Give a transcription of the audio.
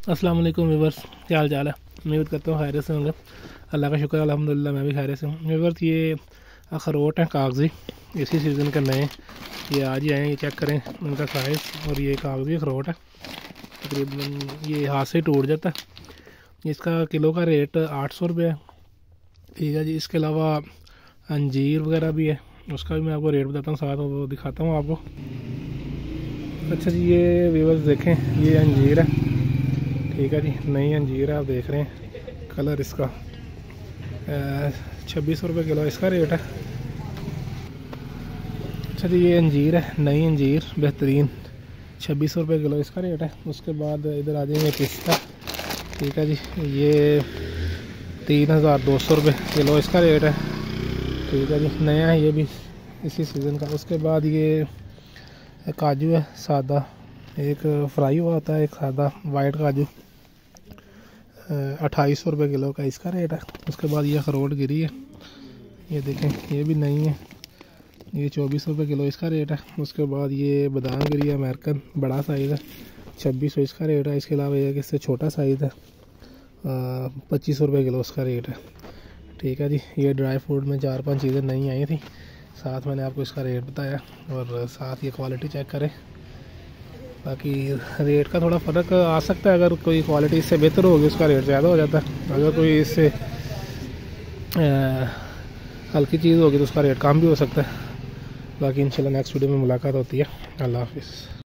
अस्सलाम वालेकुम व्यूवर्स, क्या हाल चाल है। उम्मीद करता हूँ खैरियत से होंगे। अल्लाह का शुक्र है, अल्हम्दुलिल्लाह मैं भी खैरियत से हूँ। व्यूवर्स, ये अखरोट हैं कागज़ी, इसी सीज़न के नए, ये आज ही आए हैं। ये चेक करें उनका साइज़, और ये कागज़ी अखरोट है। तकरीबन ये हाथ से टूट जाता है। इसका किलो का रेट 800 रुपये है। ठीक है जी। इसके अलावा अंजीर वगैरह भी है, उसका भी मैं आपको रेट बताता हूँ, साथ वो दिखाता हूँ आपको। अच्छा जी, ये व्यूवर्स देखें, ये अंजीर है। ठीक है जी, नई अंजीर है, आप देख रहे हैं। कलर इसका 2600 रुपये किलो इसका रेट है। अच्छा जी, ये अंजीर है, नई अंजीर बेहतरीन, 2600 रुपये किलो इसका रेट है। उसके बाद इधर आ जाएंगे पिस्ता। ठीक है जी, ये 3200 रुपये किलो इसका रेट है। ठीक है जी, नया है ये भी, इसी सीज़न का। उसके बाद ये काजू है सादा, एक फ्राई हुआ होता है, एक सादा वाइट काजू, 2800 रुपये किलो का इसका रेट है। उसके बाद ये अखरोट गिरी है, ये देखें, ये भी नई है, ये 2400 रुपये किलो इसका रेट है। उसके बाद ये बादाम गिरी है अमेरिकन, बड़ा साइज़ है, 2600 इसका रेट है। इसके अलावा ये कि इससे छोटा साइज़ है, 2500 रुपये किलो उसका रेट है। ठीक है जी, ये ड्राई फ्रूट में 4-5 चीज़ें नई आई थी, साथ मैंने आपको इसका रेट बताया, और साथ ये क्वालिटी चेक करें। बाकी रेट का थोड़ा फ़र्क आ सकता है, अगर कोई क्वालिटी इससे बेहतर होगी उसका रेट ज़्यादा हो जाता है, अगर कोई इससे हल्की चीज़ होगी तो उसका रेट कम भी हो सकता है। बाकी इंशाल्लाह नेक्स्ट वीडियो में मुलाकात होती है। अल्लाह हाफिज़।